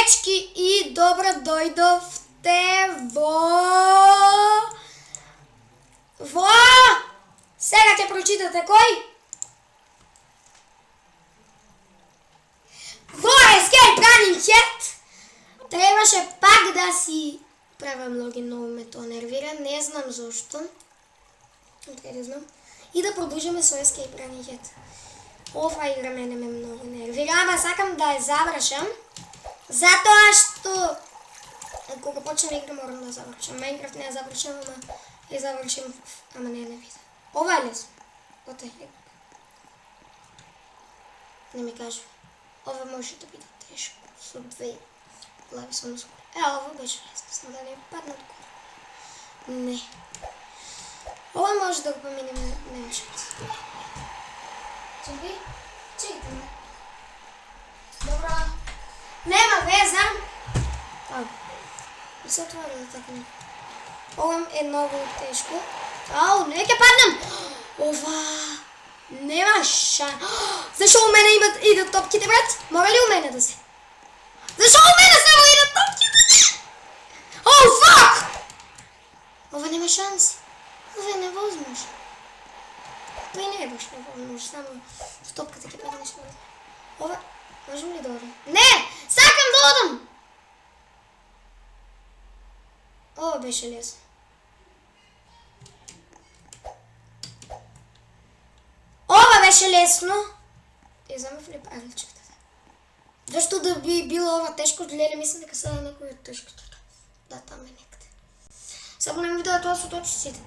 Дечки и добро дојдовте во... Сега ќе прочитате кој? Во Escape Running Head требаше пак да си правам логин, много ме тоа нервира, не знам зошто. Не знам. И да продолжиме со Escape Running Head. Ова игра мене ме многу нервира, ама сакам да ја завршам. Затоа што кога почнем игра морам да завршам. Minecraft не ја завршам, ама ја завршим, ама не видам. Ова е лесно. What the heck? Не ми кажа. Ова може да биде тешко. Со две глави само скоро. Ова беше лесно, само да не падна од горе. Не. Ова може да го поминем, нема шанс. Чекай, чекайте ме. Добро. Нема веза. И се отвори да така не. Ова е многу тешко. Ау, не ќе паднем! Ова... Нема шан... Зашо у мене идат топките, брат? Мора ли у мене да се? Зашо у мене само идат топките? Оу, фак! Ова нема шанс. Ова е невозможно. Тој не е баш невозможно, само с топката ќе паднеш на... Ова... Можем ли да одам? Не! Сакам да одам! Ова беше лесно. Ова беше лесно. Е, замев ли парличката? Зашто да би било ова тешко, леле, мислам дека сега некој е тешко. Да, там е некаде. Само не ми видела тоа со точиците.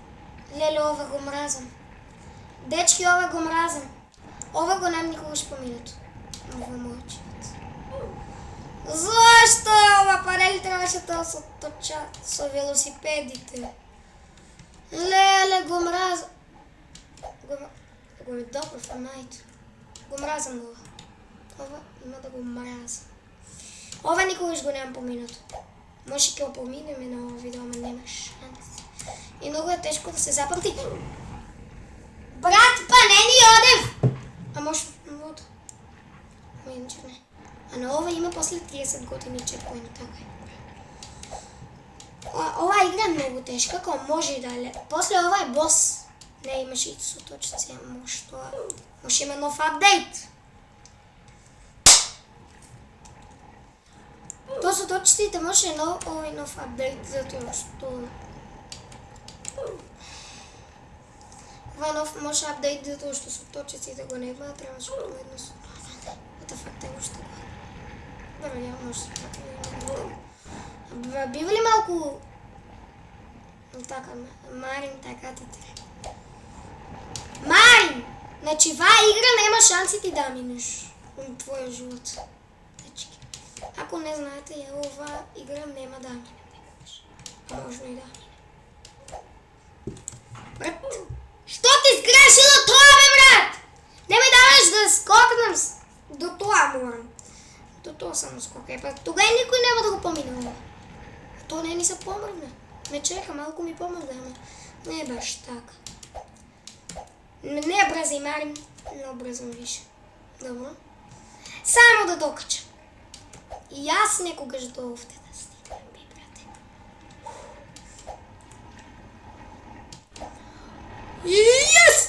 Леле, ова го мразам. Дечки, ова го мразам. Ова го нем никогаш поминато. Ова мојот живот. Зашто ова парели требаше тоа со точа, со велосипедите? Леле, го мразам. Го ми добро фанајто. Го мразам ова. Ова има да го мразам. Ова никогаш го немам поминато. Може ќе го поминеме на ова видео, ама нема шанс. И многу е тешко да се запамти. Брат, па не ни одев! А може вода. Иначе не. А на ова има после 30 години чекпоинт, така е. Ова игра е многу тешка, кога може и да е. После ова е бос. Не имаше и со точици, може тоа. Може има нов апдейт. Тоа со точиците може овој нов апдейт, затоа што... Ова нов може апдейт, затоа што со точиците го нема, требаше поедно со... Ета факта е уште го. Добро, ја може се така. Бива ли малку... Така, Марин, така ти треба. Марин! Значи, ваа игра нема шанси ти да минеш во твојот живот. Дечки. Ако не знаете, ја ова игра нема да мине. Можно и да мине. Брат, што ти сгрешило тоа, бе, брат? Не ми даваш да скокнам до тоа морам. До тоа само скока. Па тога и никој нема да го помине ова. Тоа не ни се помогне. Ме чека, малку ми помогне, ама не е баш така. Не брзај, Марин, но брзам више. Добро. Само да докачам. И јас некогаш до овде да стигнем, бе, брате. Јес!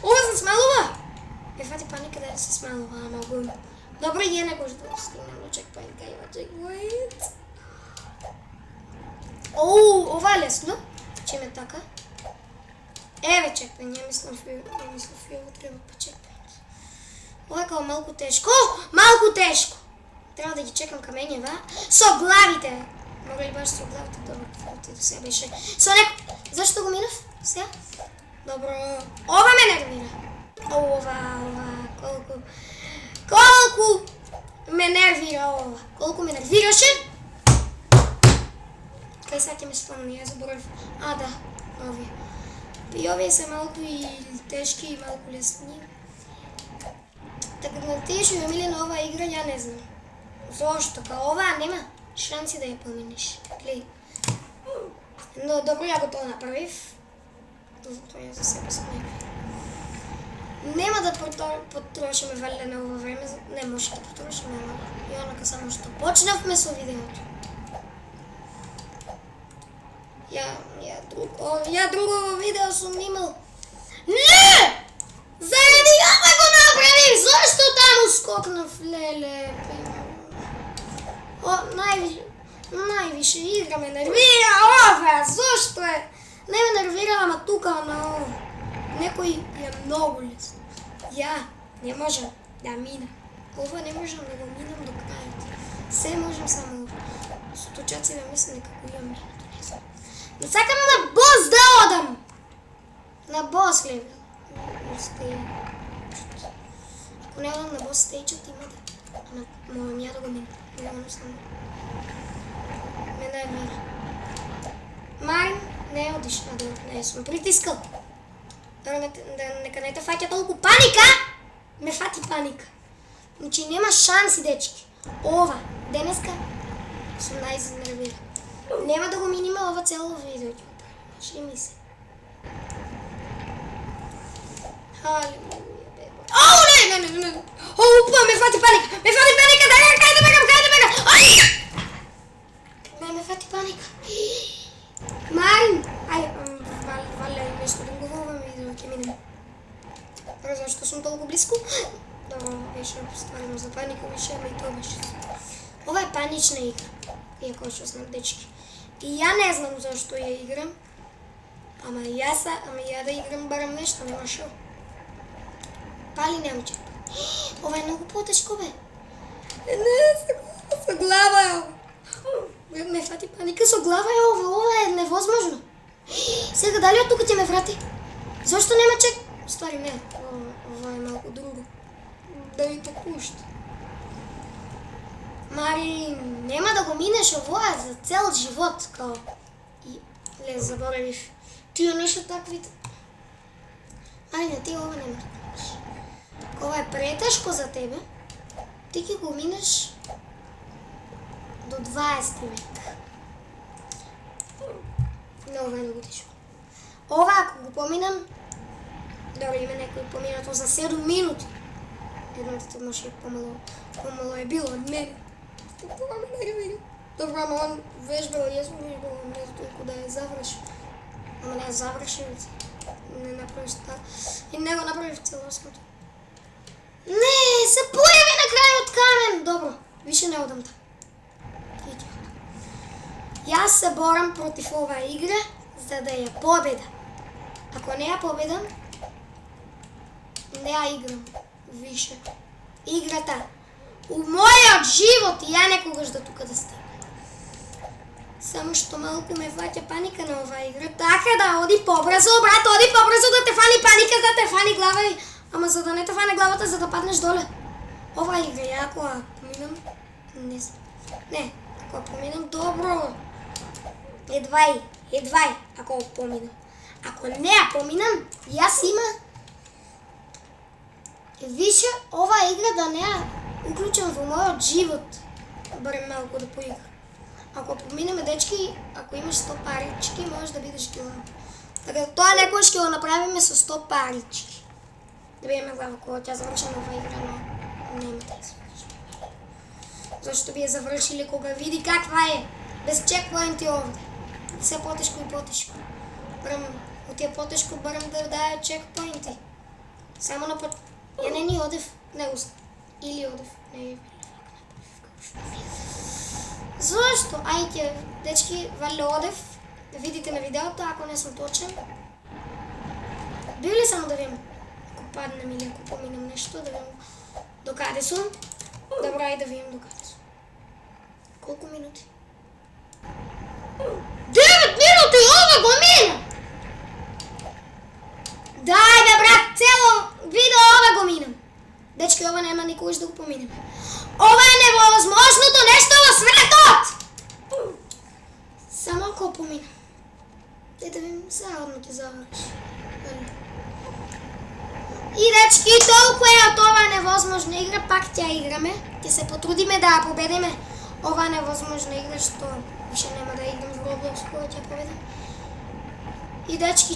Ова се смелува! Ме фати паника да се смелува, ама го... Добро, и некогаш да стигнем до чекпоинт, кај има чекпоинт. Оу, ова е лесно. Чеме така. Еве чекпоинт, ја мислам фиово треба па чекпоинт. Ова е као малку тешко. Малку тешко! Треба да ги чекам камењева. Со главите! Мога ли баш со главите? Добро, ти до сега беше. Со неко... Зашто го минав? Сега? Добро. Ова ме нервира. Ова, колку ме нервира ова. Колку ме нервираше. Кај сега ќе ме спомни, ја заборав. А, да, овие. И овие се малку и тешки и малку лесни. Така да ти што ја милена ова игра, ја не знам. Зошто? Као ова нема шанси да ја поминеш. Гледај. Но добро, ја го тоа направив. Затоа ја за себе се нервирам. Нема да потрошиме валјда на ова време, не може да потрошиме, ама ја онака само што почнавме со видеото. Ја друго видео сум имал. Не! Заради ова го направив! Зошто таму скокнав, леле? Највише игра ме нервира ова, зошто е? Не ме нервира, ама тука на ова. Некој е многу лесно. Ја не можам да минам. Ова не можам да го минам до крајот. Се можам само ова. Сточаци ме мислам дека го имам минато, не знам. Но сакам на бос да одам. На бос левел. Ако не одам на бос стейчот има да... Морам ја да го минам. Едноставно. Ме нервира. Марин, не одиш надолу, не сум притискал. Нека не те фаќа толку паника. Ме фати паника. Значи нема шанси, дечки. Ова, денеска сум најизнервиран. Нема да го миниме ова цело видео. Ши ми се. Ау, не. Опа, ме фати паника. Кај да бегам. Ме фати паника. Марин, вале нешто да говорам и да ќе минем. Зашто сум толку близко? Добро, беше стварно за паника, више, ама и тоа беше. Ова е панична игра, иако што знам, дечки. И ја не знам зашто ја играм, ама ја да играм барам нешто, нема шо. Пали немче. Ова е многу потешко, бе. Не, со глава е ова. Ме фати паника, со глава е ова е невозможно. Сега дали од тука ќе ме врати? Зошто нема чек? Ствари не, ова е малку друго. Да ми попушта. Мари, нема да го минеш овоа за цел живот, као. И, ле, заборавив. Тие нешто таквите. Ај, не, ти ова нема да го минеш. Ова е претешко за тебе. Ти ќе го минеш до 20 век. Не, ова е многу тешко. Ова, ако го поминам, добро, има некој поминато за 7 минути. Едното може и помало е било од мене. Това ме нервира. Добро, ама он вежбал, јас му вежбал, не толку да ја заврши. Ама не ја заврши, не направиш така. И не го направив целосното. Не, се појави на крајот камен. Добро, више не одам така. Јас се борам против оваа игра за да ја победам. Ако не ја победам, не ја играм више. Играта у мојот живот и ја некогаш да тука да стане. Само што малку ме фаќа паника на оваа игра. Така да оди побрзо, брат, оди побрзо да те фани паника, да те фани глава и... Ама за да не те фане главата, за да паднеш доле. Оваа игра, ја ако поминам... Не знам. Не, ако поминам добро. Едвај, ако поминам. Ако не ја поминам, јас има... Више, оваа игра да не ја уклучам во мојот живот. Барем малку да поигра. Ако поминеме, дечки, ако имаш 100 парички, можеш да бидеш глава. Така, тоа некој ќе го направиме со 100 парички. Да бидеме глава, кога ќе завршиме оваа игра, но нема да ја завршиме. Зашто би ја завршиле кога види каква е, без чекпоинти овде. Се потешко и потешко. Барам, од тие потешко барам да даја чекпоинти. Само на пот... Ја не ни одев, не уст. Или одев, не Зошто? Ајде, дечки, вале одев, да видите на видеото, ако не сум точен. Бил ли само да видим, ако паднем или ако поминем нешто, да видим до каде сум. Добро, ајде да видим до каде сум. Колку минути? 9 минути, ова го мина! Дај бе, брат, цело видео ова го минам. Дечки, ова нема никогаш да го поминем. Ова е невозможното нешто во светот! Само ако поминам. Да видим, заедно ќе заврши. И дечки, толку е од ова невозможна игра, пак ќе играме. Ќе се потрудиме да ја победиме ова невозможна игра, што више нема да играм в Roblox кога ќе победам. И дечки,